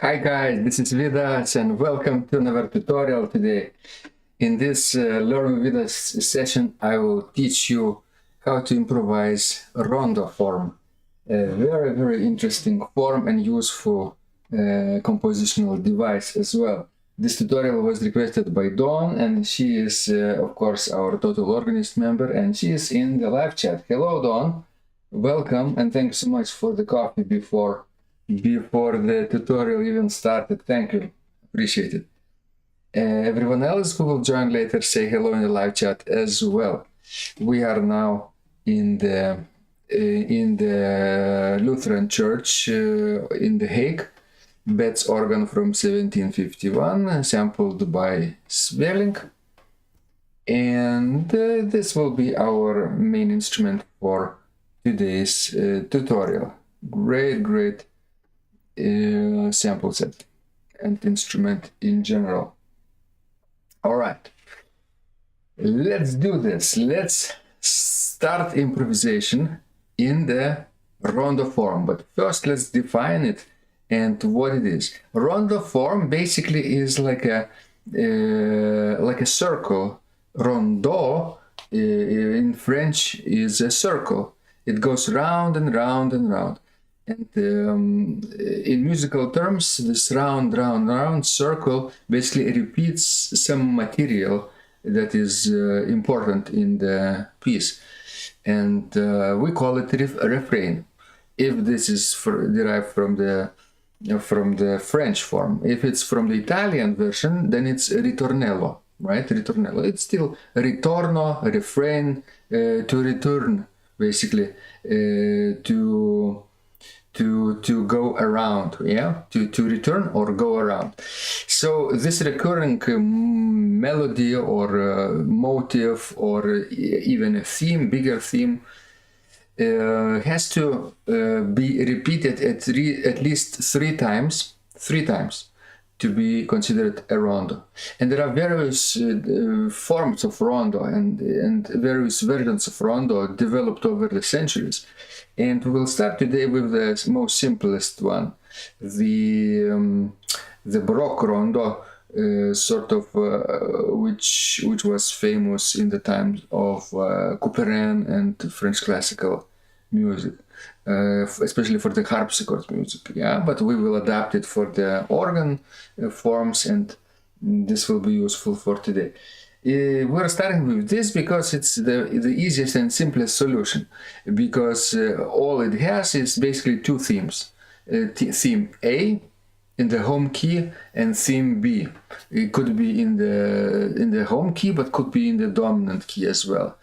Hi guys, this is Vidas and welcome to another tutorial today. In this Learn with Vidas session, I will teach you how to improvise Rondo form. A very interesting form and useful compositional device as well. This tutorial was requested by Dawn, and she is of course our Total Organist member, and she is in the live chat. Hello Dawn, welcome, and thanks so much for the coffee before the tutorial even started. Thank you, appreciate it. Everyone else who will join later, say hello in the live chat as well. We are now in the Lutheran Church in The Hague. Betz organ from 1751, sampled by Svelling, and this will be our main instrument for today's tutorial. Great sample set and instrument in general. All right, let's do this. Let's start improvisation in the Rondo form, but first let's define it and what it is. Rondo form basically is like a circle. Rondo in French is a circle. It goes round and round and round. And in musical terms, this round circle basically repeats some material that is important in the piece. And we call it refrain. If this is derived from the French form. If it's from the Italian version, then it's ritornello, right? Ritornello. It's still ritorno, refrain, to return, basically, to go around, yeah, to return or go around. So this recurring melody or motive or even a theme, bigger theme, has to be repeated at least three times to be considered a rondo. And there are various forms of rondo and various versions of rondo developed over the centuries. And we'll start today with the most simplest one, the Baroque rondo, which was famous in the times of Couperin and French classical music, especially for the harpsichord music. Yeah, but we will adapt it for the organ forms, and this will be useful for today. We're starting with this because it's the easiest and simplest solution, because all it has is basically two themes. Theme A in the home key and theme B. It could be in the home key, but could be in the dominant key as well.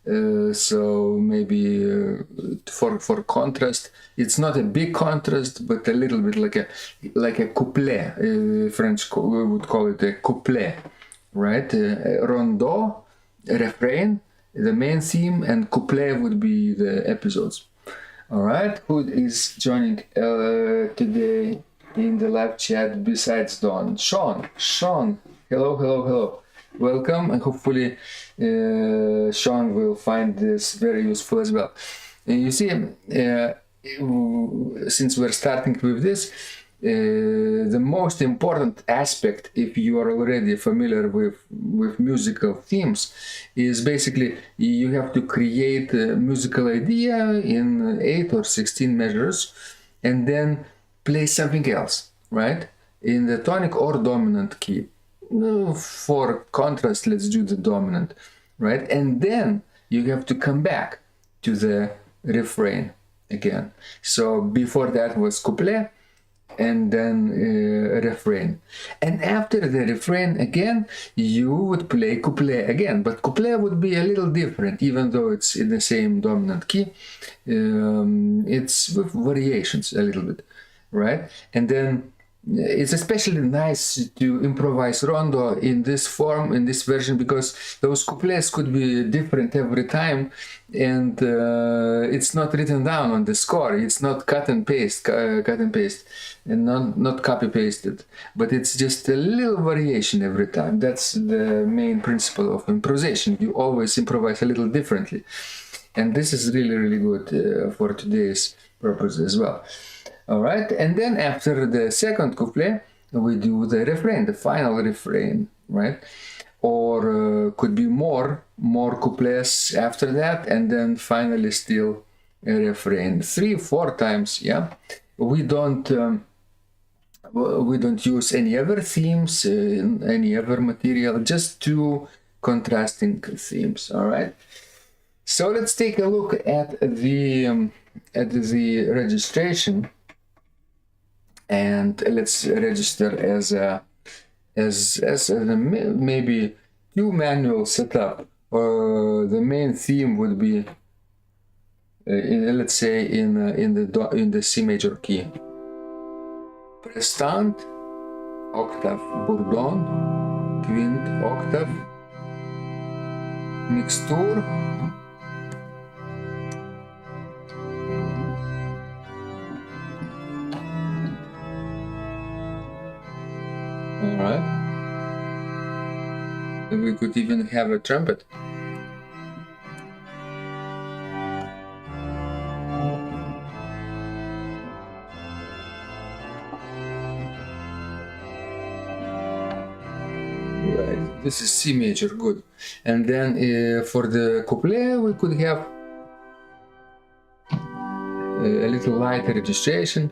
So maybe for contrast, it's not a big contrast, but a little bit like a couplet. French we would call it a couplet, right? Rondo, refrain, the main theme, and couplet would be the episodes. All right, who is joining today in the live chat besides Dawn? Sean, hello. Welcome, and hopefully Sean will find this very useful as well. And you see, since we're starting with this, the most important aspect, if you are already familiar with musical themes, is basically you have to create a musical idea in 8 or 16 measures and then play something else, right? In the tonic or dominant key. For contrast, let's do the dominant, right? And then you have to come back to the refrain again. So before that was couplet, and then refrain. And after the refrain again, you would play couplet again. But couplet would be a little different, even though it's in the same dominant key. It's with variations a little bit, right? And then it's especially nice to improvise rondo in this form, in this version, because those couplets could be different every time, and it's not written down on the score. It's not cut and paste, and not copy pasted, but it's just a little variation every time. That's the main principle of improvisation. You always improvise a little differently, and this is really good for today's purpose as well. All right, and then after the second couplet, we do the refrain, the final refrain, right? Or could be more couplets after that, and then finally still a refrain. 3-4 times, yeah. We don't use any other themes, any other material, just two contrasting themes. All right. So let's take a look at the registration, and let's register as maybe two manual setup. The main theme would be let's say in the C major key. Prestant, octave bourdon, quint octave, mixture, all right. And we could even have a trumpet. This is C major, good. And then for the couplet, we could have a little lighter registration.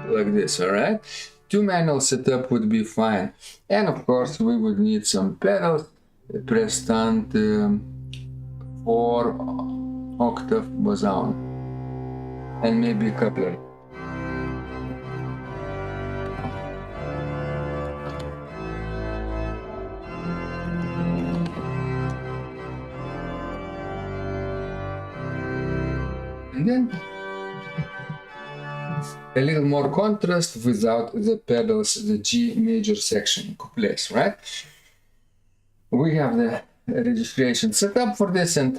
Like this, all right? Two manual setup would be fine, and of course we would need some pedals, prestant 4 octave boson, and maybe a coupler. And then a little more contrast without the pedals, the G major section couplets, right? We have the registration set up for this, and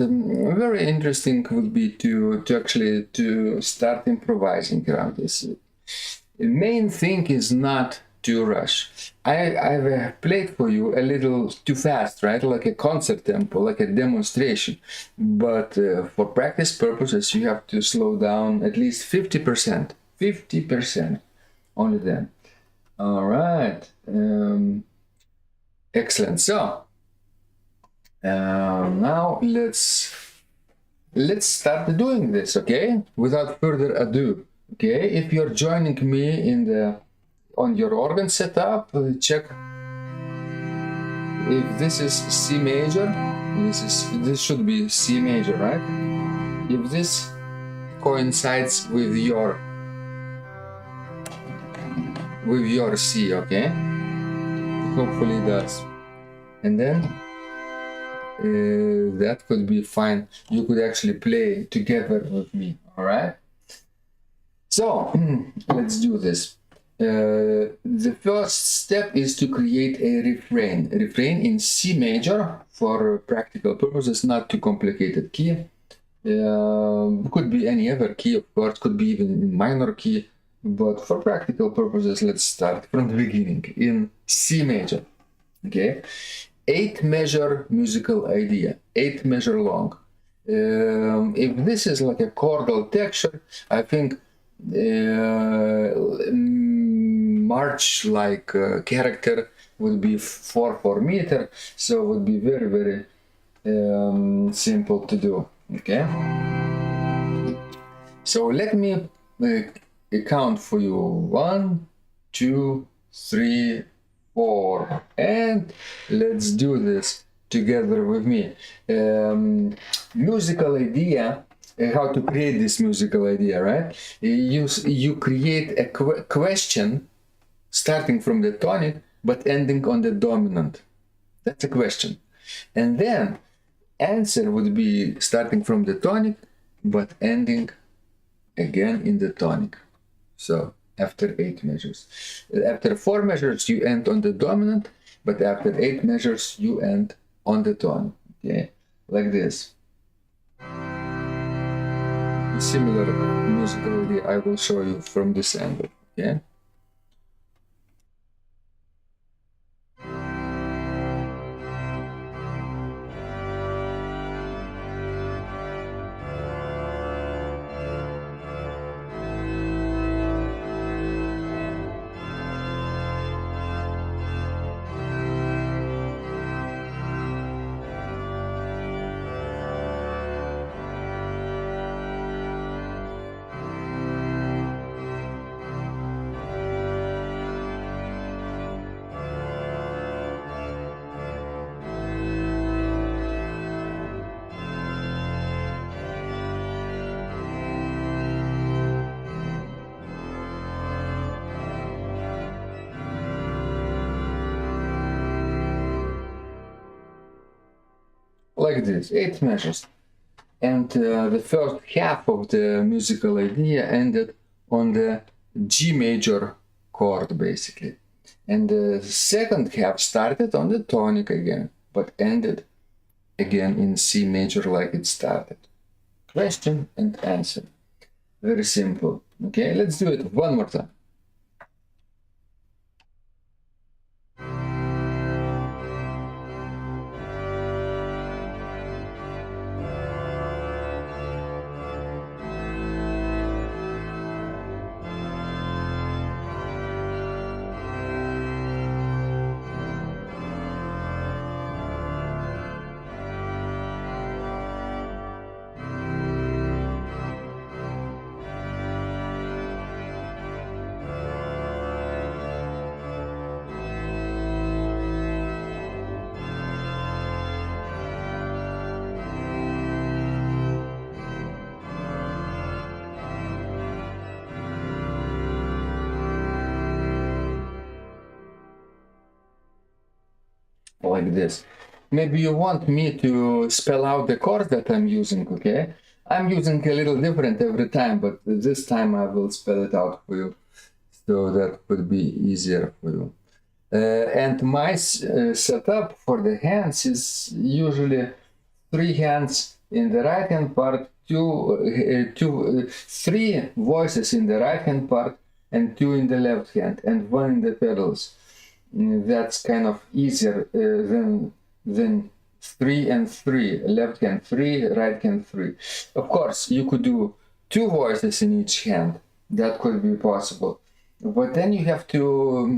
very interesting would be to actually start improvising around this. The main thing is not to rush. I've played for you a little too fast, right? Like a concert tempo, like a demonstration. But for practice purposes, you have to slow down at least 50%. 50% only then. All right. Excellent. So now let's start doing this, okay? Without further ado, okay? If you're joining me on your organ setup, check if this is C major. This should be C major, right? If this coincides with your C, okay? Hopefully it does. And then that could be fine. You could actually play together with me, all right? So let's do this. The first step is to create a refrain. A refrain in C major for practical purposes, not too complicated key. Could be any other key, of course, could be even minor key. But for practical purposes, let's start from the beginning in C major, okay? 8-measure musical idea, 8 measure long. If this is like a chordal texture, I think march-like character would be 4/4 meter, so it would be very, very simple to do, okay? So let me count for you. 1, 2, 3, 4, and let's do this together with me. Musical idea, how to create this musical idea, right? You create a question starting from the tonic but ending on the dominant. That's a question. And then answer would be starting from the tonic but ending again in the tonic. So after 8 measures. After 4 measures you end on the dominant, but after 8 measures you end on the tonic. Okay, like this. A similar musical idea I will show you from this angle. Okay. Like this, 8 measures. And the first half of the musical idea ended on the G major chord, basically. And the second half started on the tonic again, but ended again in C major like it started. Question and answer. Very simple. Okay, let's do it one more time. Like this. Maybe you want me to spell out the chords that I'm using, okay? I'm using a little different every time, but this time I will spell it out for you, so that would be easier for you. And my setup for the hands is usually 3 hands in the right hand part, 3 voices in the right hand part, and 2 in the left hand, and 1 in the pedals. That's kind of easier than 3 and 3, left hand 3, right hand 3. Of course, you could do 2 voices in each hand. That could be possible. But then you have to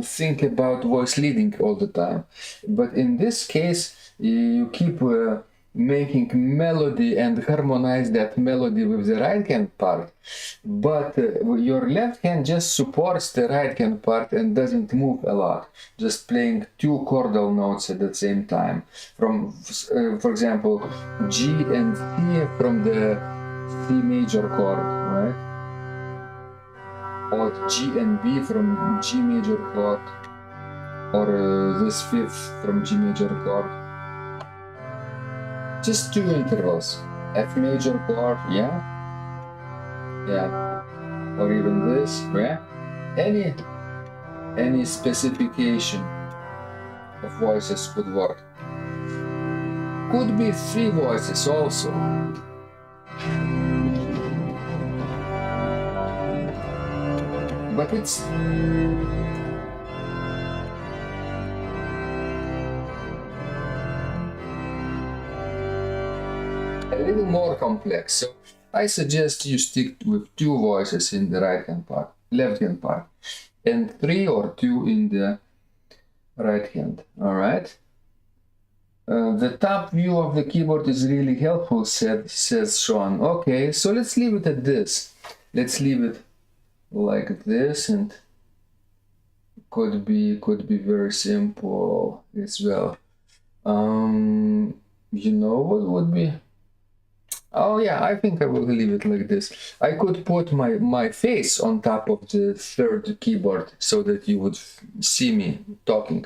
think about voice leading all the time. But in this case, you keep making melody and harmonize that melody with the right hand part. But your left hand just supports the right hand part and doesn't move a lot. Just playing 2 chordal notes at the same time. From, for example, G and C from the C major chord, right? Or G and B from G major chord, or this fifth from G major chord. Just 2 intervals. F major chord, yeah, or even this, yeah. Any specification of voices could work. Could be 3 voices also. But it's a little more complex, so I suggest you stick with 2 voices in the right hand part, left hand part, and 3 or 2 in the right hand. All right. The top view of the keyboard is really helpful, says Sean. Okay, so let's leave it at this. Let's leave it like this, and could be very simple as well. You know what would be? Oh yeah, I think I will leave it like this. I could put my face on top of the third keyboard so that you would see me talking.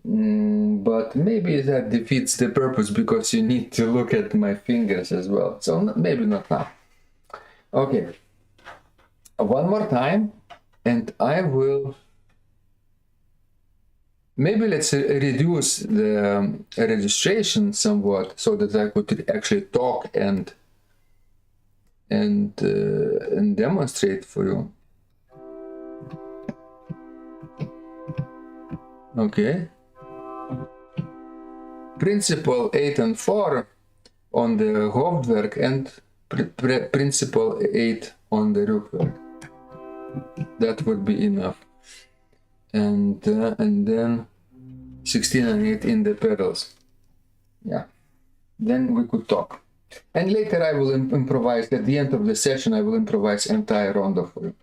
But maybe that defeats the purpose because you need to look at my fingers as well. So maybe not now. Okay. One more time, and I will maybe let's reduce the registration somewhat so that I could actually talk and demonstrate for you. Okay. Principal 8 and 4 on the Hauptwerk and principal 8 on the Refrain. That would be enough. And then 16 and 8 in the pedals. Yeah. Then we could talk. And later I will improvise. At the end of the session, I will improvise entire rondo for you.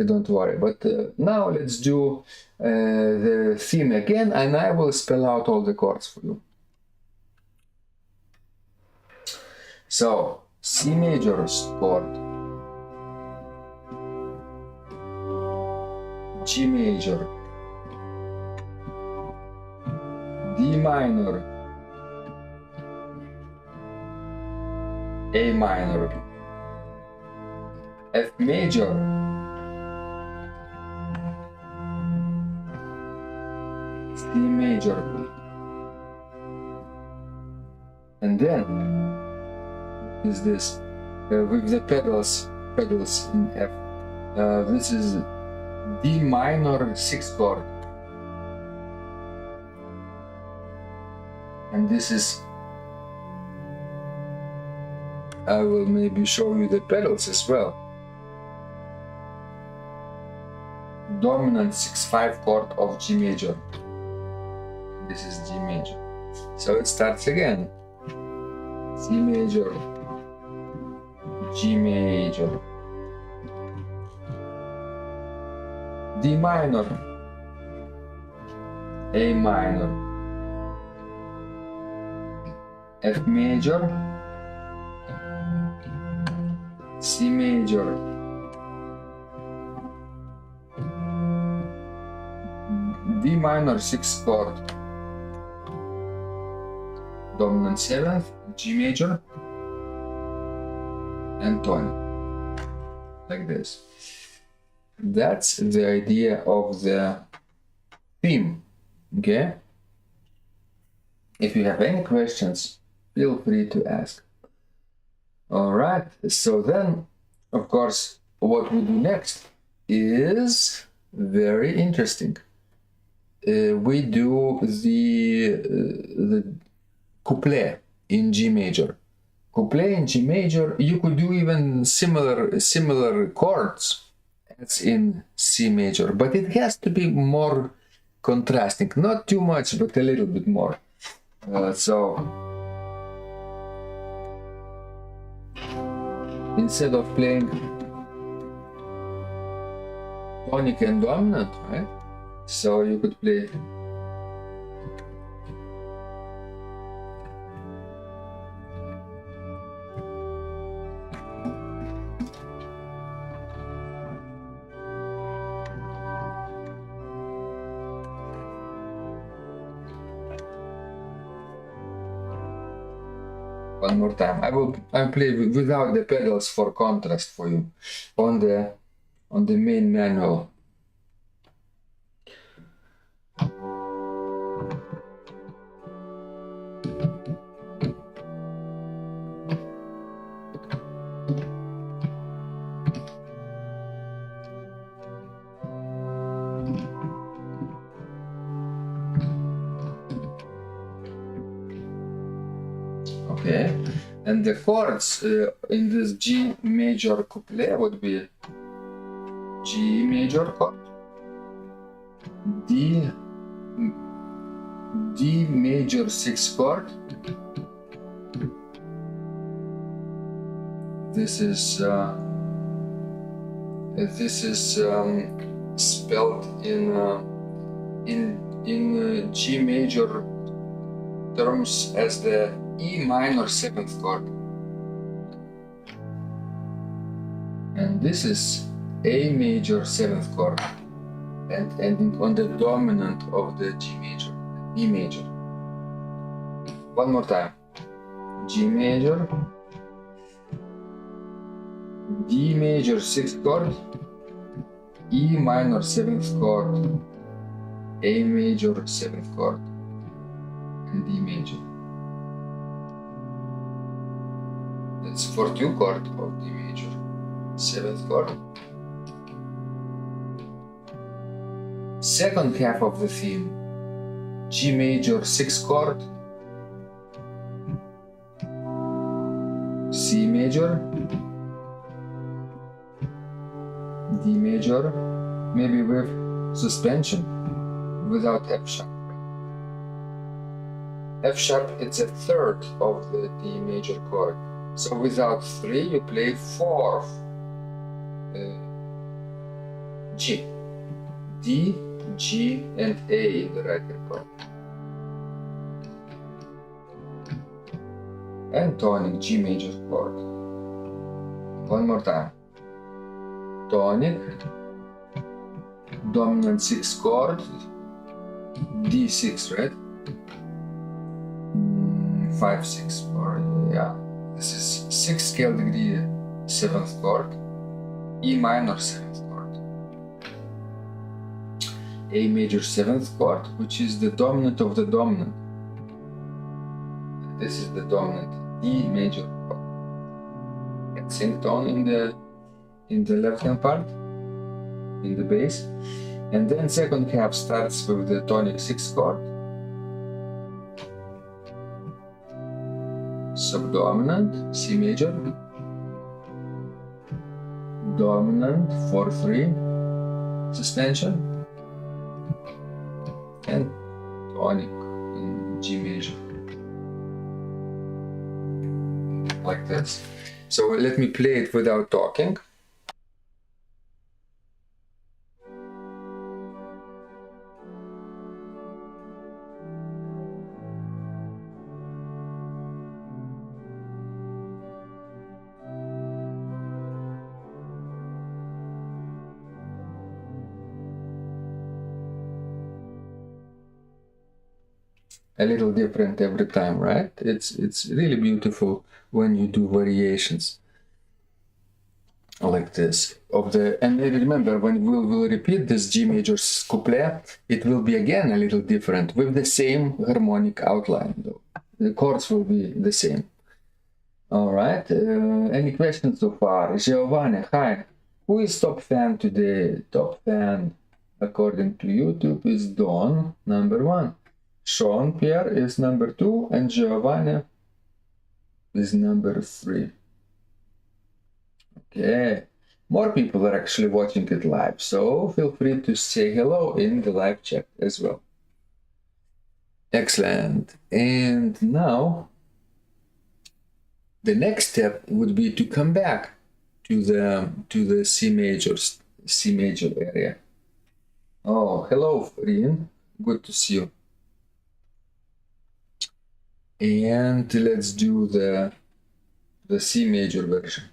Don't worry. But now let's do the theme again, and I will spell out all the chords for you. So, C major chord, G major, D minor, A minor, F major, C major, and then is this with the pedals in F. This is D minor 6 chord, and this is, I will maybe show you the pedals as well. Dominant 6/5 chord of G major. This is G major. So it starts again. C major, G major, D minor, A minor, F major, C major, D minor 6 chord, dominant 7th, G major, and tonic, like this. That's the idea of the theme, okay? If you have any questions, feel free to ask. All right, so then, of course, what we do next is very interesting. We do the couplet in G major. Couplet in G major, you could do even similar chords as in C major, but it has to be more contrasting, not too much, but a little bit more. So instead of playing tonic and dominant, right? So you could play one more time. I'll play without the pedals for contrast for you on the main manual. Okay, and the chords in this G major couplet would be G major chord, D major 6 chord. This is spelled in G major terms as the E minor 7th chord, and this is A major 7th chord, and ending on the dominant of the G major, E major. One more time. G major, D major 6th chord, E minor 7th chord, A major 7th chord, and D major. That's 4/2 chord of D major, 7th chord. Second half of the theme G major 6 chord, C major, D major, maybe with suspension, without F sharp. F sharp, it's a third of the D major chord. So without 3, you play 4th G, D, G, and A in the right hand chord. And tonic G major chord. One more time. Tonic, dominant 6 chord, D6, right? 5, 6, or yeah. This is 6 scale degree 7th chord, E minor 7th chord, A major 7th chord, which is the dominant of the dominant. This is the dominant D major chord. And sing tone in the left hand part, in the bass, and then second half starts with the tonic 6th chord, subdominant C major, dominant 4/3 suspension, and tonic in G major, like this. So let me play it without talking. A little different every time, right? It's really beautiful when you do variations like this of the, and remember, when we'll repeat this G major couplet, it will be again a little different with the same harmonic outline though. The chords will be the same. All right, any questions so far? Giovanni, hi. Who is top fan today? Top fan according to YouTube is Don, number 1. Sean Pierre is number 2, and Giovanni is number 3. Okay, more people are actually watching it live, so feel free to say hello in the live chat as well. Excellent. And now the next step would be to come back to the C major area. Oh, hello, Rin. Good to see you. And let's do the C major version.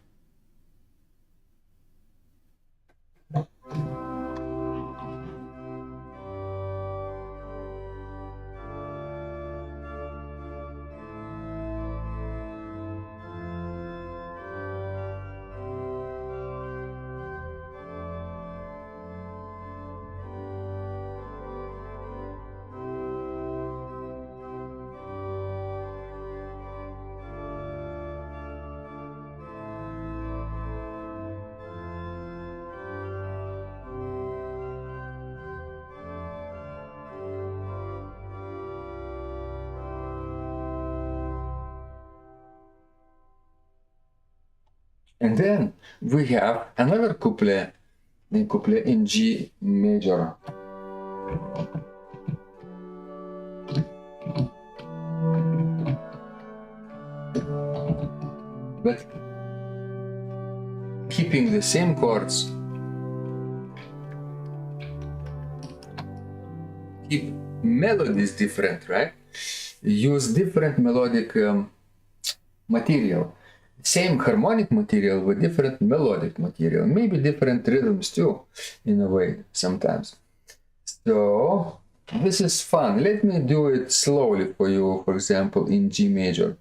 And then we have another couplet in G major. But keeping the same chords, keep melodies different, right? Use different melodic material. Same harmonic material with different melodic material, maybe different rhythms too, in a way, sometimes. So this is fun. Let me do it slowly for you, for example, in G major.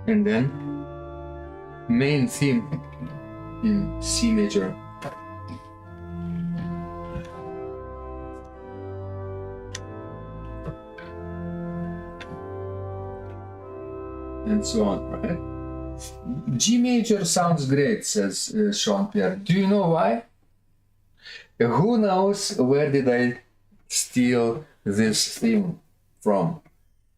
and then main theme in C major. And so on, right? G major sounds great, says Jean-Pierre. Do you know why? Who knows where did I steal this theme from?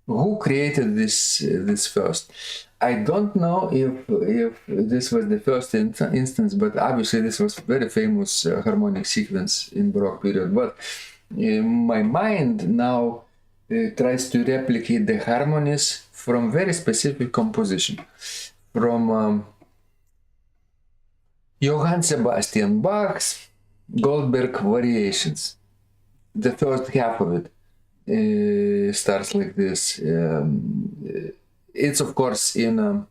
Who created this first? I don't know if this was the first instance, but obviously this was very famous harmonic sequence in Baroque period. But my mind now tries to replicate the harmonies from very specific composition, from Johann Sebastian Bach's Goldberg Variations. The first half of it starts like this. It's of course in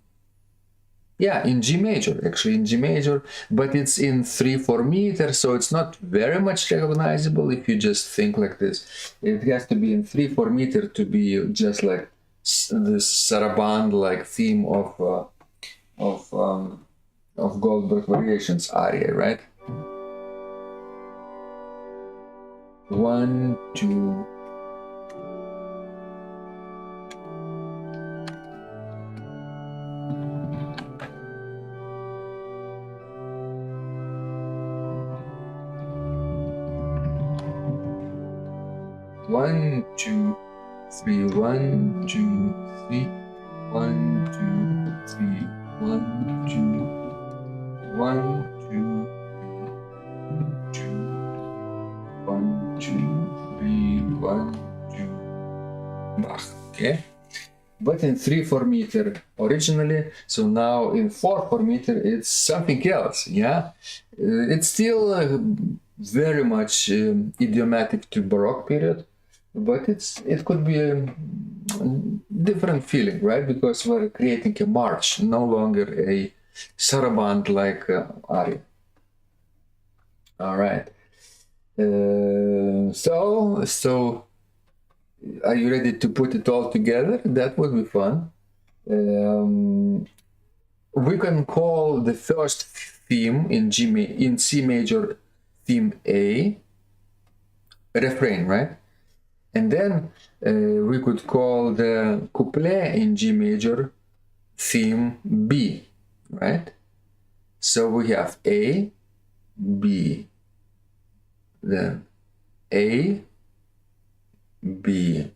G major, actually in G major, but it's in 3/4 meter, so it's not very much recognizable if you just think like this. It has to be in 3/4 meter to be just like this saraband like theme of Goldberg Variations aria, right? 1, 2. One, two, three, 1, 2, 3, 1, 2, 3, 1, 2, 1, 2, 2, 1, 2, 3, 1, 2, Bach. Okay, but in 3/4 meter originally, so now in 4/4 meter it's something else. Yeah, it's still very much idiomatic to Baroque period, but it could be a different feeling, right? Because we're creating a march, no longer a saraband like aria. All right. So are you ready to put it all together? That would be fun. We can call the first theme in C major theme A, refrain, right? And then we could call the couplet in G major theme B, right? So we have A, B, then A, B,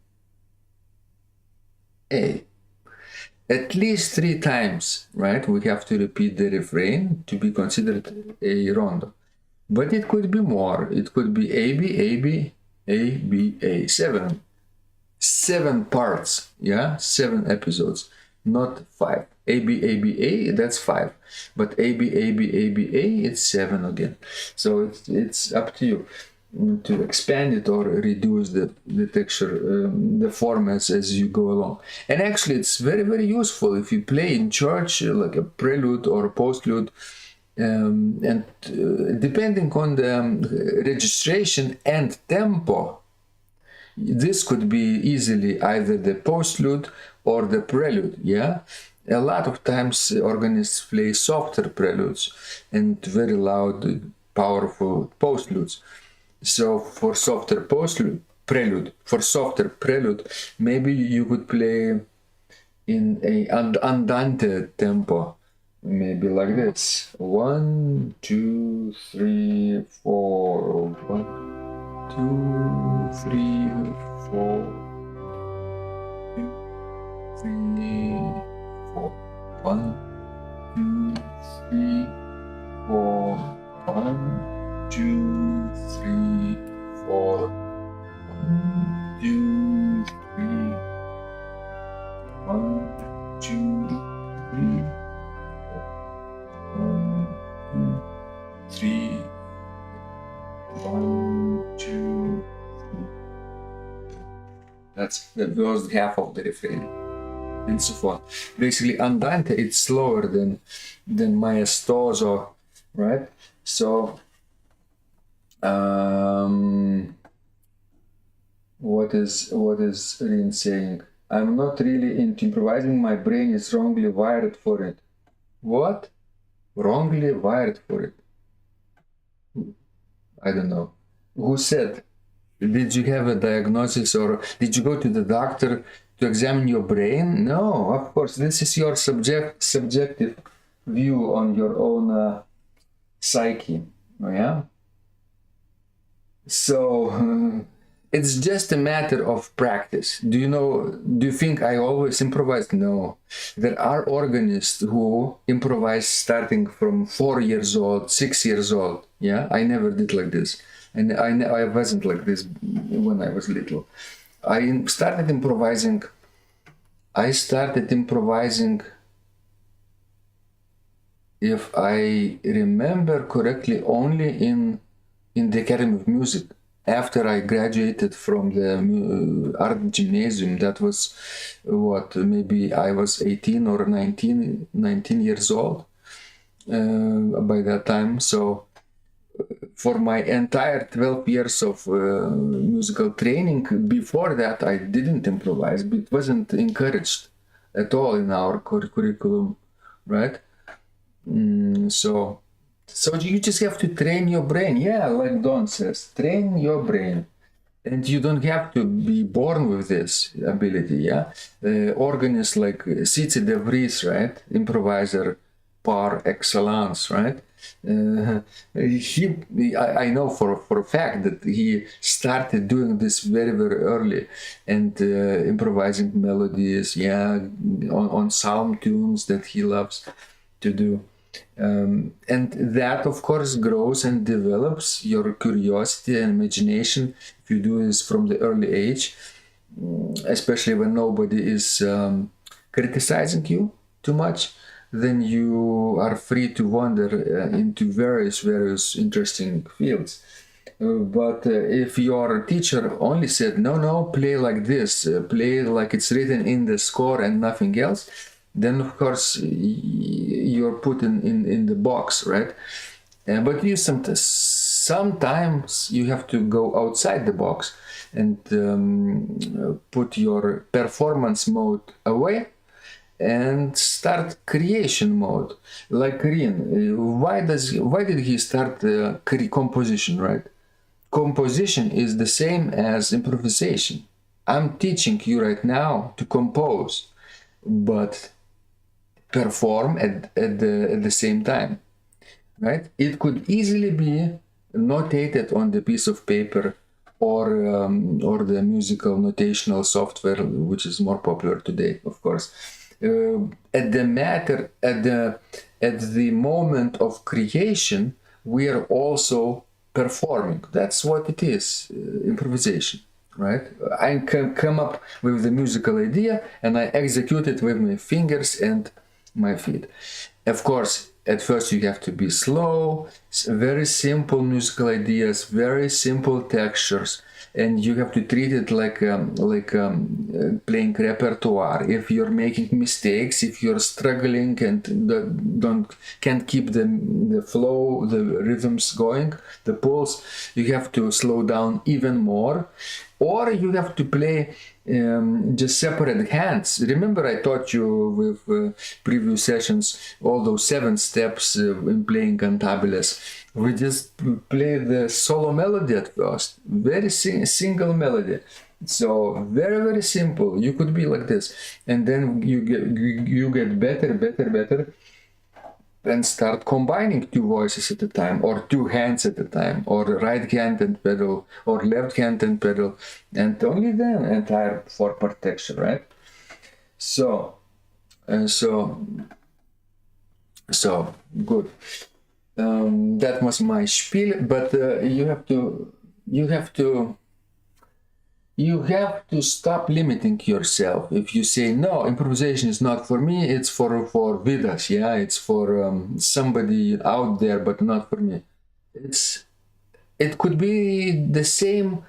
A. At least 3 times, right? We have to repeat the refrain to be considered a rondo. But it could be more. It could be A, B, A, B, A, B, A. 7 parts, yeah? 7 episodes, not 5. A, B, A, B, A, that's 5. But A, B, A, B, A, B, A, it's 7 again. So it's up to you to expand it or reduce the texture, the form as you go along. And actually it's very, very useful if you play in church like a prelude or a postlude, and depending on the registration and tempo, this could be easily either the postlude or the prelude, yeah? A lot of times organists play softer preludes and very loud, powerful postludes. So for softer prelude, maybe you could play in a andante tempo, maybe like this. 1, 2, 3, 4. 1, 2, 3, 4. 2, 3, 4. 1, 2, 3, 4. 1, 2, 3, 4. 1, 2, 3. 1, 2, 3. 1, 2, 3. 1, 2, 3. That's the first half of the refrain, and so forth. Basically, andante it's slower than maestoso, right? So, what is Rin saying? I'm not really into improvising. My brain is wrongly wired for it. What? Wrongly wired for it? I don't know. Who said? Did you have a diagnosis or did you go to the doctor to examine your brain? No, of course. This is your subjective view on your own psyche. Yeah. So it's just a matter of practice. Do you think I always improvise? No. There are organists who improvise starting from 4 years old, 6 years old. Yeah, I never did like this. And I wasn't like this when I was little. I started improvising. If I remember correctly, only in the Academy of Music. After I graduated from the art gymnasium, that was maybe I was 18 or 19 years old by that time. So for my entire 12 years of musical training, before that, I didn't improvise. It wasn't encouraged at all in our curriculum, right? So you just have to train your brain. Yeah, like Don says, train your brain. And you don't have to be born with this ability, yeah? Organists like Cici de Vries, right? Improviser par excellence, right? I know for a fact that he started doing this very, very early and improvising melodies, yeah, on psalm tunes that he loves to do. And that, of course, grows and develops your curiosity and imagination if you do this from the early age, especially when nobody is criticizing you too much. Then you are free to wander into various interesting fields. But if your teacher only said, no, play like this, play like it's written in the score and nothing else, then of course you're put in the box, right? But you sometimes you have to go outside the box and put your performance mode away and start creation mode. Like Korean, why did he start composition, right? Composition is the same as improvisation. I'm teaching you right now to compose, but perform at the same time, right? It could easily be notated on the piece of paper or the musical notational software, which is more popular today, of course. At the moment of creation, we are also performing. That's what it is, improvisation, right? I can come up with the musical idea and I execute it with my fingers and my feet. Of course, at first you have to be slow, very simple musical ideas, very simple textures, and you have to treat it like playing repertoire. If you're making mistakes, if you're struggling and can't keep the flow, the rhythms going, the pulse, you have to slow down even more, or you have to play just separate hands. Remember, I taught you with previous sessions all those 7 steps in playing cantabiles. We just play the solo melody at first, very single melody. So very, very simple. You could be like this, and then you get better, and start combining 2 voices at a time, or 2 hands at a time, or right hand and pedal, or left hand and pedal, and only then entire 4-part texture, right? So good. That was my spiel, but you have to stop limiting yourself. If you say, no, improvisation is not for me, it's for Vidas, yeah, it's for somebody out there, but not for me. It could be the same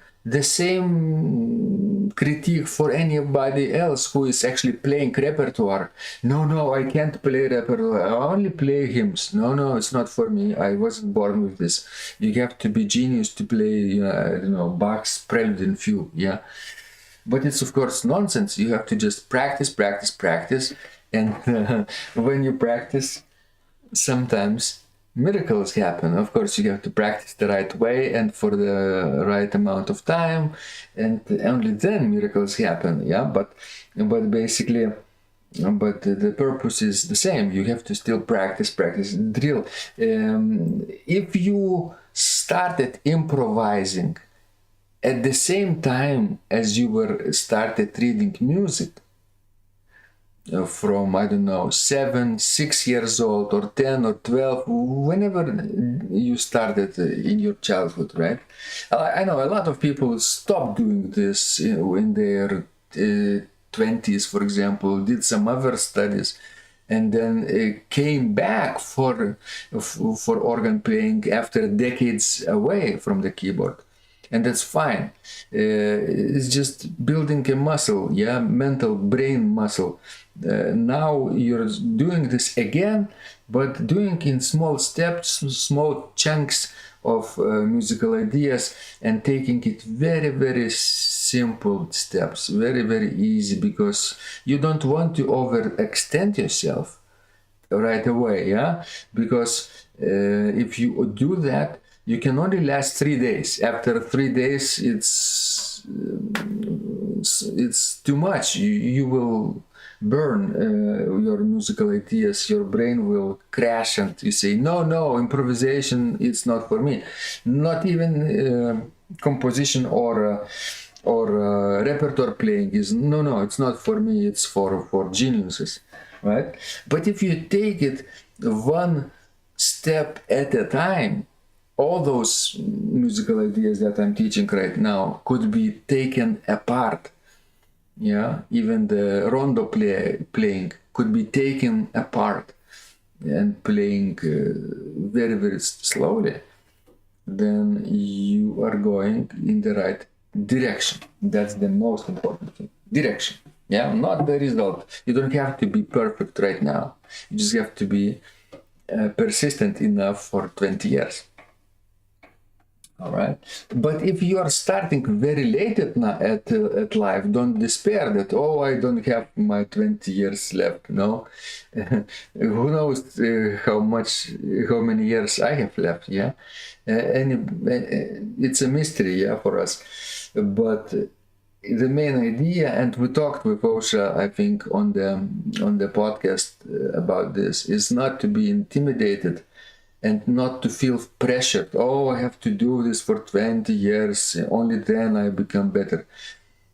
critique for anybody else who is actually playing repertoire. No, I can't play repertoire. I only play hymns. No, it's not for me. I wasn't born with this. You have to be genius to play, Bach's Prelude and Fugue, yeah. But it's of course nonsense. You have to just practice, practice, practice, and when you practice, sometimes miracles happen. Of course, you have to practice the right way and for the right amount of time, and only then miracles happen. Yeah, but basically, but the purpose is the same. You have to still practice, practice, drill. If you started improvising at the same time as you were started reading music, from, I don't know, 7, 6 years old, or 10 or 12, whenever you started in your childhood, right? I know a lot of people stop doing this in their 20s, for example, did some other studies, and then came back for organ playing after decades away from the keyboard. And that's fine. It's just building a muscle, yeah, mental brain muscle. Now you're doing this again, but doing in small steps, small chunks of musical ideas, and taking it very, very simple steps, very, very easy, because you don't want to overextend yourself right away, yeah? Because if you do that, you can only last 3 days. After 3 days, it's too much. You will burn your musical ideas. Your brain will crash, and you say, no, improvisation, it's not for me. Not even composition or repertoire playing is, no, it's not for me. It's for geniuses, right? But if you take it one step at a time, all those musical ideas that I'm teaching right now could be taken apart. Yeah, even the Rondo playing could be taken apart and playing very, very slowly. Then you are going in the right direction. That's the most important thing. Direction. Yeah, not the result. You don't have to be perfect right now. You just have to be persistent enough for 20 years. All right, but if you are starting very late at life, don't despair that, oh, I don't have my 20 years left. No, who knows how many years I have left? Yeah, it's a mystery, yeah, for us. But the main idea, and we talked with Osha, I think, on the podcast about this, is not to be intimidated and not to feel pressured. Oh, I have to do this for 20 years, only then I become better.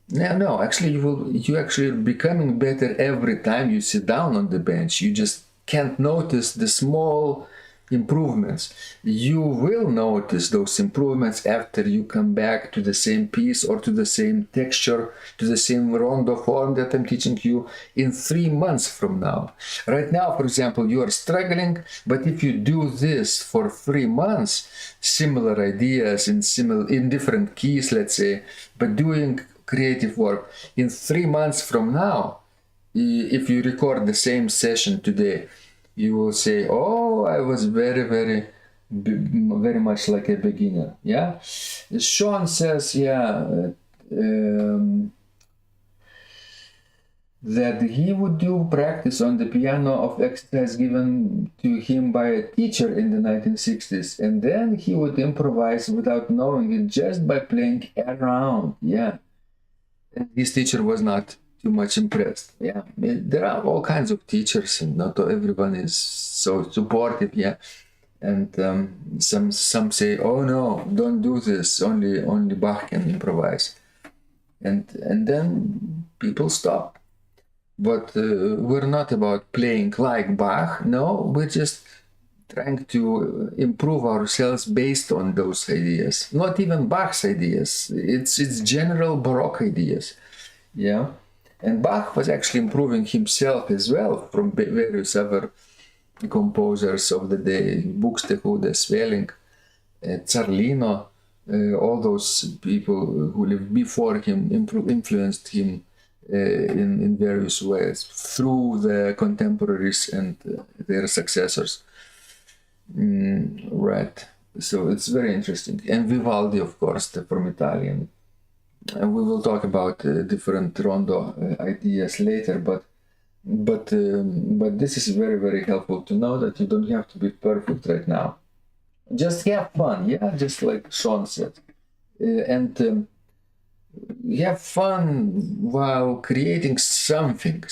No, actually you actually are becoming better every time you sit down on the bench. You just can't notice the small improvements. You will notice those improvements after you come back to the same piece or to the same texture, to the same rondo form that I'm teaching you in 3 months from now. Right now, for example, you are struggling, but if you do this for 3 months, similar ideas in different keys, let's say, but doing creative work, in 3 months from now, if you record the same session today, you will say, oh, I was very, very, very much like a beginner. Yeah. Sean says, yeah, that he would do practice on the piano of exercise given to him by a teacher in the 1960s, and then he would improvise without knowing it, just by playing around. Yeah. And his teacher was not too much impressed. Yeah, there are all kinds of teachers, and not everyone is so supportive. Yeah, and some say, "Oh no, don't do this. Only Bach can improvise," and then people stop. But we're not about playing like Bach. No, we're just trying to improve ourselves based on those ideas. Not even Bach's ideas. It's general Baroque ideas. Yeah. And Bach was actually improving himself as well from various other composers of the day, Buxtehude, Svelling, Zarlino, all those people who lived before him influenced him in various ways through the contemporaries and their successors. Right. So it's very interesting. And Vivaldi, of course, from Italian we will talk about different rondo ideas later, but this is very, very helpful to know that you don't have to be perfect right now. Just have fun, yeah, just like Sean said. And have fun while creating something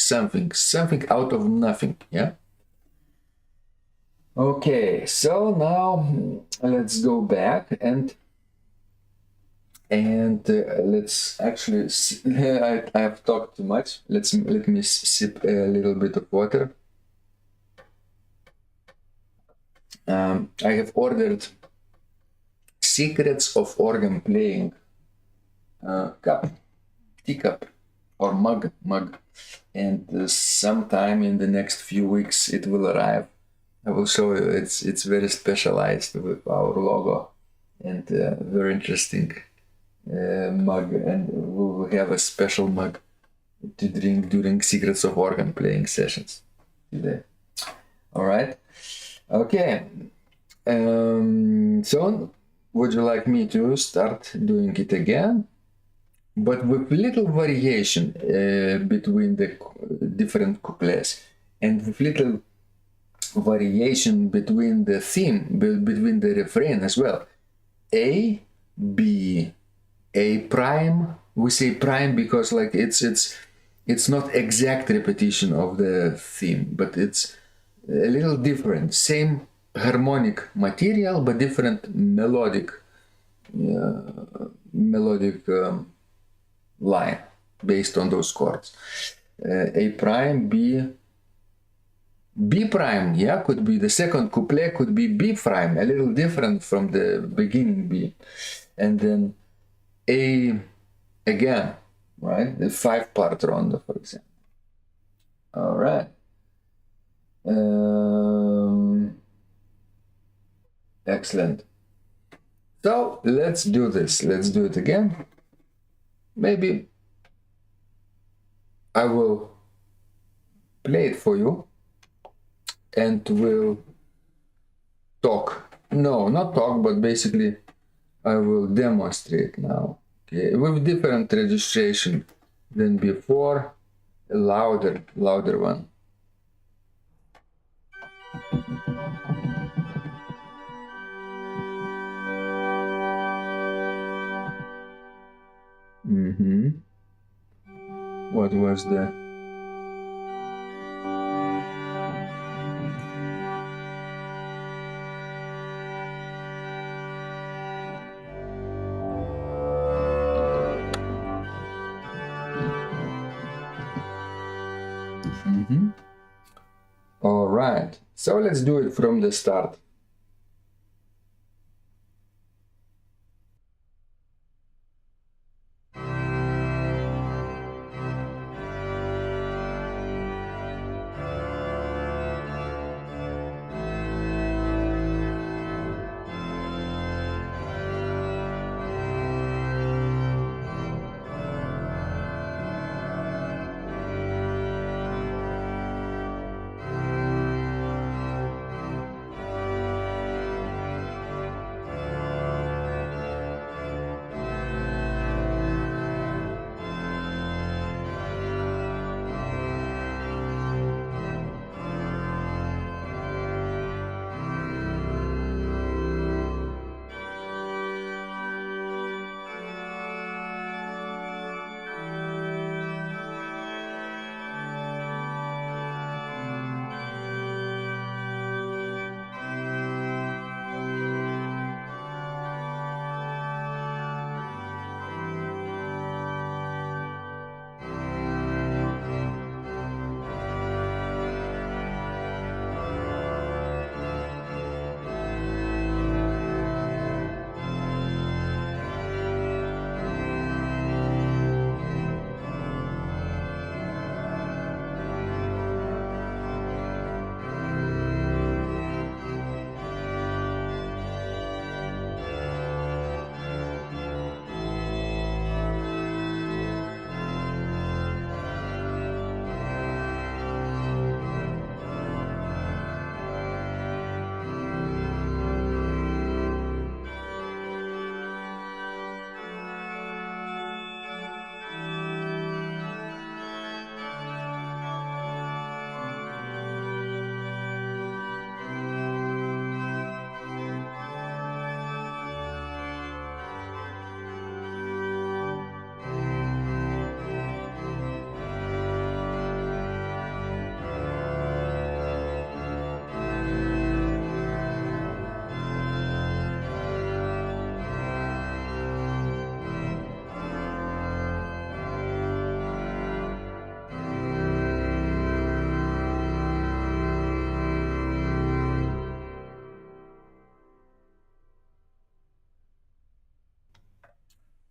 out of nothing, yeah? Okay, so now let's go back and let's actually I have talked too much. Let me sip a little bit of water. I have ordered Secrets of Organ Playing cup, teacup, or mug, and sometime in the next few weeks it will arrive. I will show you. It's very specialized with our logo and very interesting mug, and we will have a special mug to drink during Secrets of Organ Playing sessions today. All right. Okay. So, would you like me to start doing it again? But with little variation between the different couplets, and with little variation between the theme, between the refrain as well. A, B, A prime. We say prime because like it's not exact repetition of the theme, but it's a little different. Same harmonic material, but different melodic line based on those chords. A prime, B prime, yeah, could be the second couplet, could be B prime, a little different from the beginning B. And then A again, right? The 5-part rondo, for example. All right. Excellent. So let's do this. Let's do it again. Maybe I will play it for you and we'll talk. No, not talk, but basically I will demonstrate now. Okay, with different registration than before, a louder one. What was the... All right, so let's do it from the start.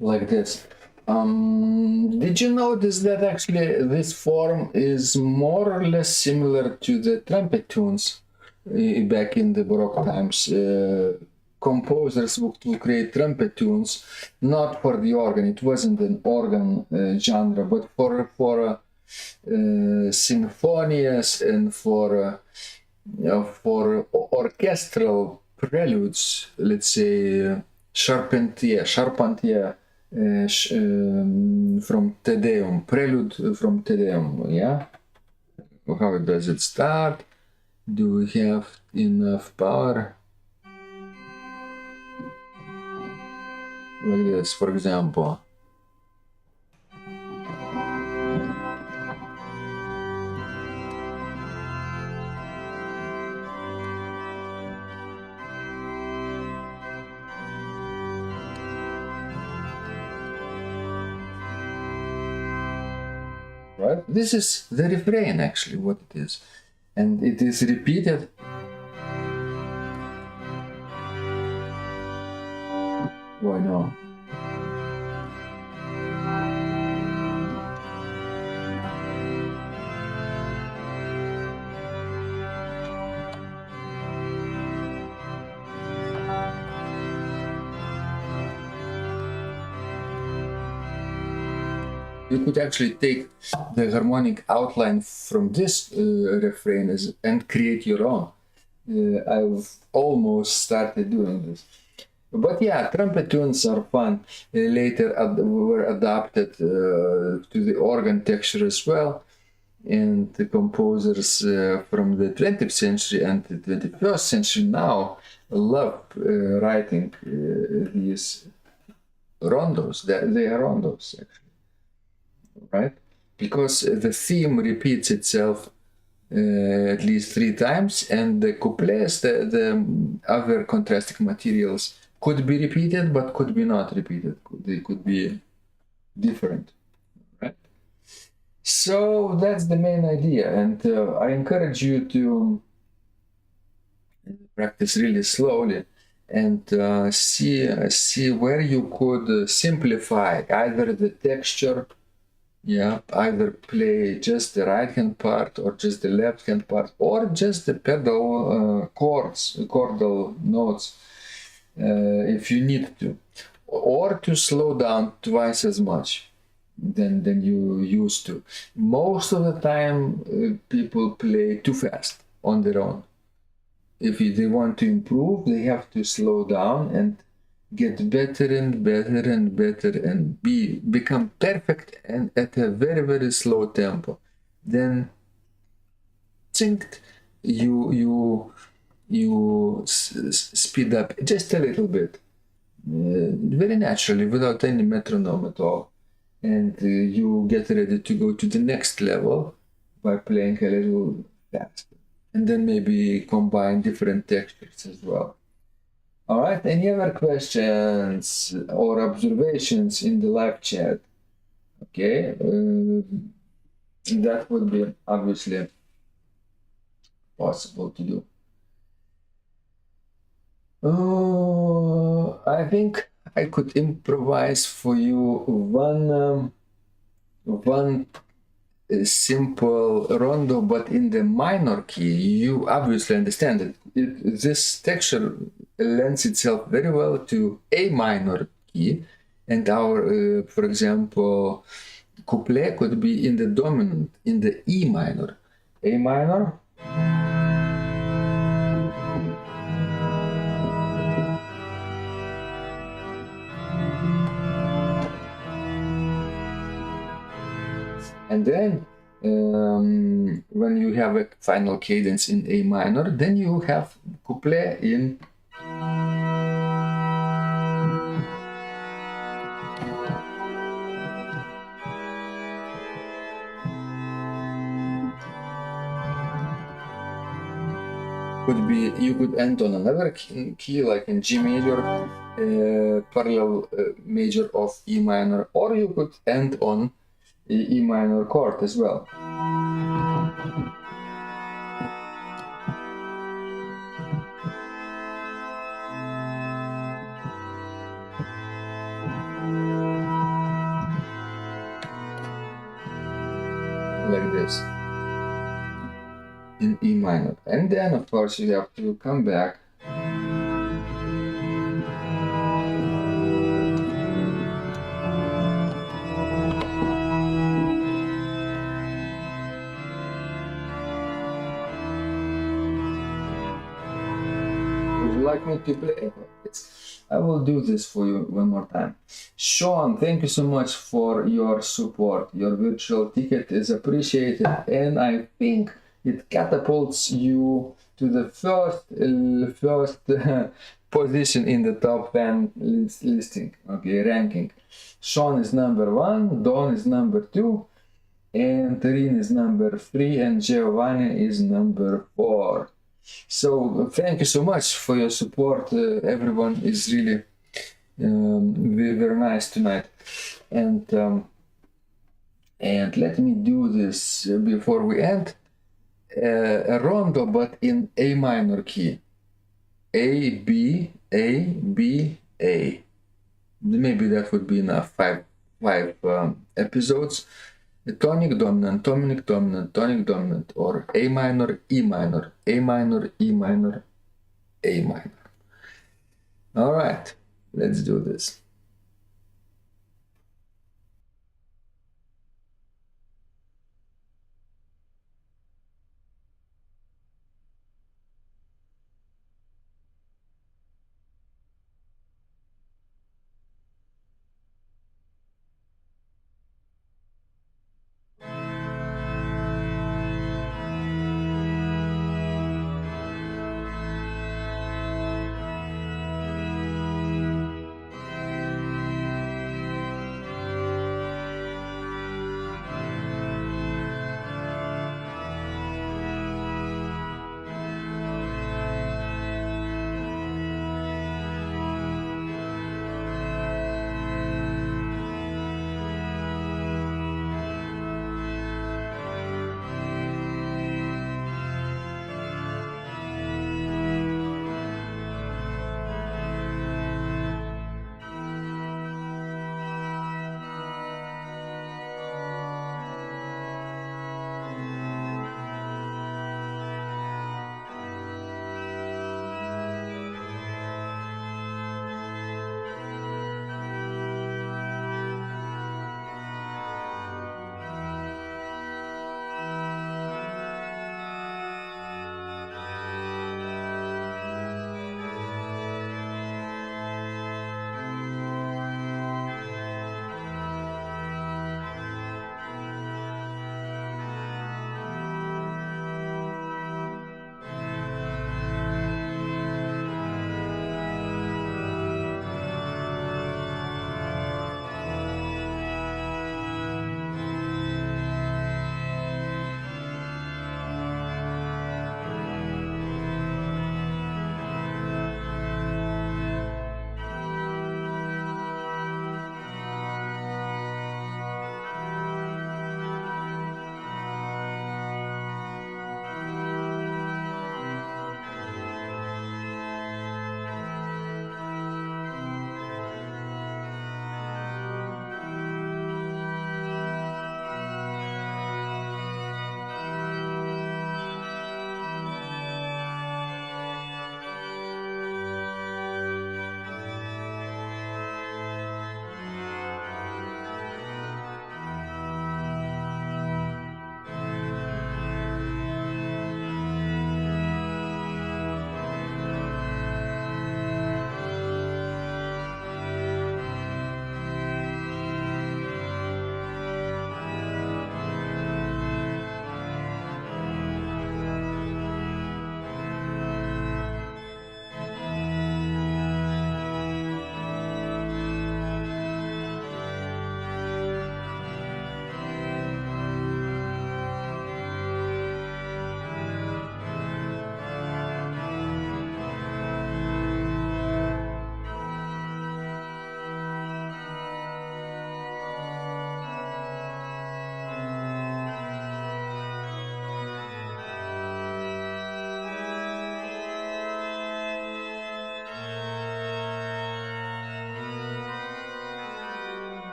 like this. Did you notice that actually this form is more or less similar to the trumpet tunes back in the Baroque times? Composers would create trumpet tunes not for the organ. It wasn't an organ genre, but for symphonies and for orchestral preludes, let's say Charpentier from Te Deum, prelude from Te Deum, yeah? How does it start? Do we have enough power? Like this, for example. Right? This is the refrain, actually, what it is. And it is repeated. Why no? You could actually take the harmonic outline from this refrain and create your own. I've almost started doing this. But yeah, trumpet tunes are fun. Later were adapted to the organ texture as well. And the composers from the 20th century and the 21st century now love writing these rondos. They are rondos, actually, right? Because the theme repeats itself at least 3 times, and the couplets, the other contrasting materials, could be repeated but could be not repeated. They could be different, right? So that's the main idea, and I encourage you to practice really slowly and see where you could simplify either the texture. Yeah, either play just the right hand part or just the left hand part or just the pedal chords, chordal notes if you need to, or to slow down twice as much than you used to. Most of the time people play too fast on their own. If they want to improve, they have to slow down and get better and better and better and become perfect and at a very, very slow tempo. Then think you speed up just a little bit, very naturally, without any metronome at all, and you get ready to go to the next level by playing a little faster, and then maybe combine different textures as well. All right, any other questions or observations in the live chat? Okay, that would be obviously possible to do. Oh, I think I could improvise for you one simple rondo, but in the minor key. You obviously understand that this texture lends itself very well to A minor key, and our, for example, couplet could be in the dominant, in the E minor. A minor. And then when you have a final cadence in A minor, then you have couplet in could be, you could end on another key like in G major, parallel major of E minor, or you could end on E minor chord as well. like this in E minor. And then of course you have to come back like me to play this. I will do this for you one more time. Sean, thank you so much for your support. Your virtual ticket is appreciated, and I think it catapults you to the first position in the top 10 listing. Okay, ranking. Sean is number 1, Don is number 2, and Tarine is number 3, and Giovanni is number 4. So thank you so much for your support. Everyone is really very, very nice tonight. And let me do this before we end. A rondo, but in A minor key. A, B, A, B, A. Maybe that would be enough. Five episodes. Tonic dominant, tonic dominant, tonic dominant, or A minor, E minor, A minor, E minor, A minor. All right, let's do this.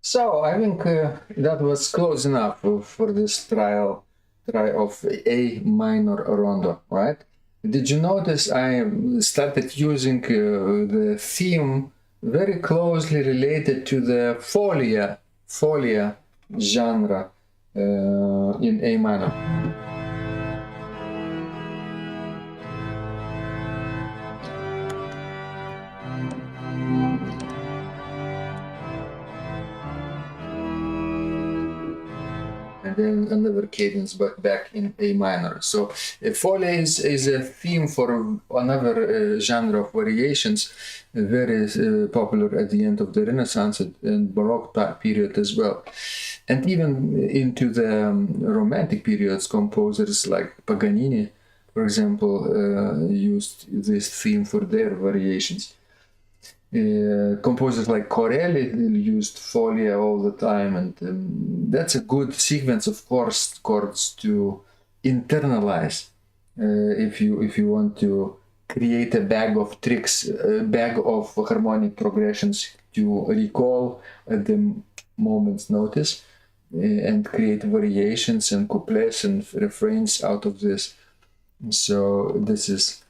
So I think that was close enough for this try of A minor rondo, right? Did you notice I started using the theme very closely related to the folia genre in A minor. And then another cadence but back in A minor. So folia is a theme for another genre of variations, very popular at the end of the Renaissance and Baroque period as well. And even into the Romantic periods, composers like Paganini, for example, used this theme for their variations. Composers like Corelli used folia all the time, and that's a good sequence of chords to internalize if you want to create a bag of tricks, a bag of harmonic progressions to recall at the moment's notice and create variations and couplets and refrains out of this. So this is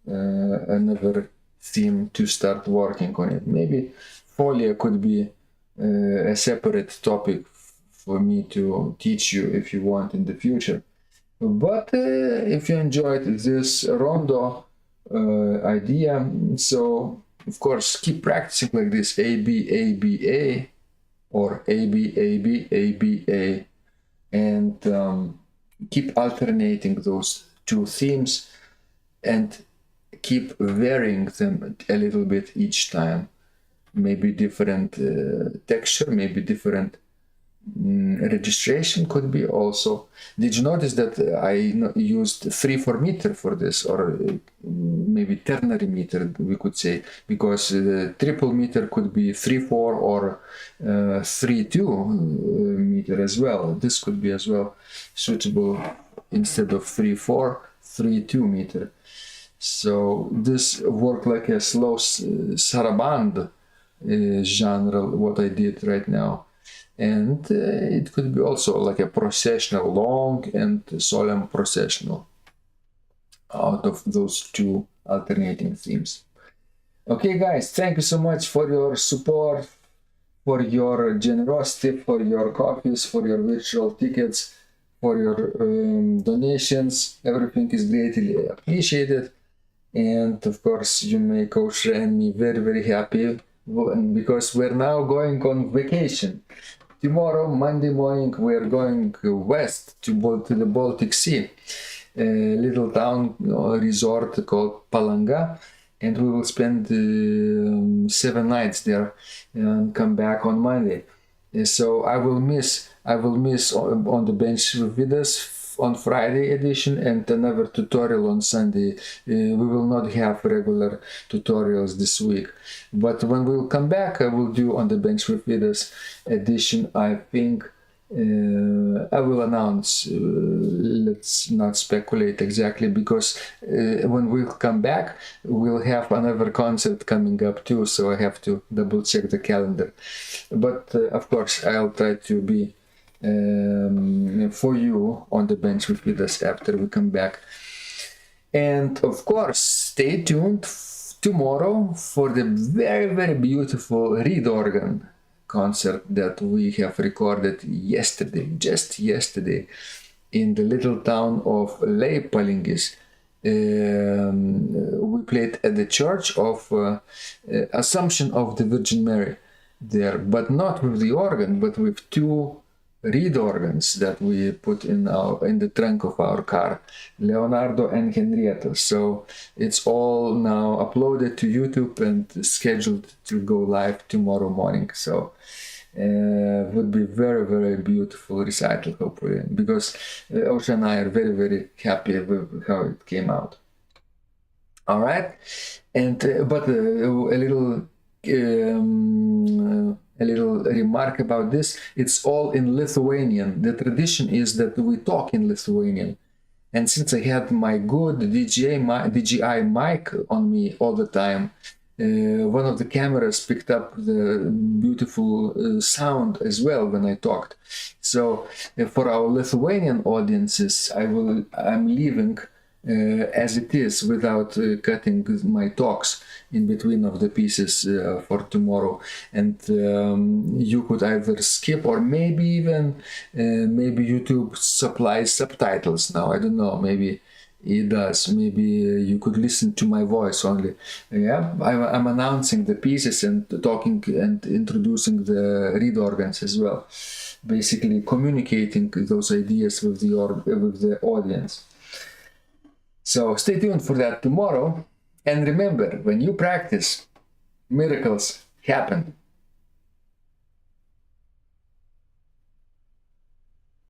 another theme to start working on it. Maybe folia could be a separate topic for me to teach you if you want in the future. But if you enjoyed this rondo idea, so of course keep practicing like this: A B A B A, or A B A B A B A, and keep alternating those two themes and keep varying them a little bit each time. Maybe different texture, maybe different registration could be also. Did you notice that I used 3/4 meter for this, or maybe ternary meter we could say, because triple meter could be 3/4 or 3/2 meter as well. This could be as well suitable instead of 3/4, 3/2 meter. So this worked like a slow saraband genre, what I did right now. And it could be also like a processional, long and solemn processional out of those two alternating themes. Okay, guys, thank you so much for your support, for your generosity, for your copies, for your virtual tickets, for your donations. Everything is greatly appreciated. And of course, you make Osha and me very, very happy because we're now going on vacation. Tomorrow, Monday morning, we're going west to the Baltic Sea, a little town resort called Palanga, and we will spend 7 nights there and come back on Monday. So I will miss on the bench with Vidas on Friday edition and another tutorial on Sunday. We will not have regular tutorials this week, but when we will come back, I will do on the bench with Vidas edition. I think I will announce. Let's not speculate exactly, because when we come back, we'll have another concert coming up too, so I have to double check the calendar. But of course, I'll try to be for you on the bench with Vidas after we come back. And of course, stay tuned tomorrow for the very, very beautiful reed organ concert that we have recorded just yesterday, in the little town of Leipalingis. We played at the Church of Assumption of the Virgin Mary there, but not with the organ, but with 2 reed organs that we put in the trunk of our car, Leonardo and Henrietta. So it's all now uploaded to YouTube and scheduled to go live tomorrow morning. So would be very, very beautiful recital, hopefully, because Osha and I are very, very happy with how it came out. All right, and but a little remark about this: it's all in Lithuanian. The tradition is that we talk in Lithuanian, and since I had my good DJI mic on me all the time, one of the cameras picked up the beautiful sound as well when I talked. So for our Lithuanian audiences, I'm leaving as it is, without cutting my talks in between of the pieces for tomorrow. And you could either skip, or maybe even maybe YouTube supplies subtitles now. I don't know, maybe it does. Maybe you could listen to my voice only. Yeah, I'm announcing the pieces and talking and introducing the reed organs as well, basically communicating those ideas with the audience. So stay tuned for that tomorrow. And remember, when you practice, miracles happen.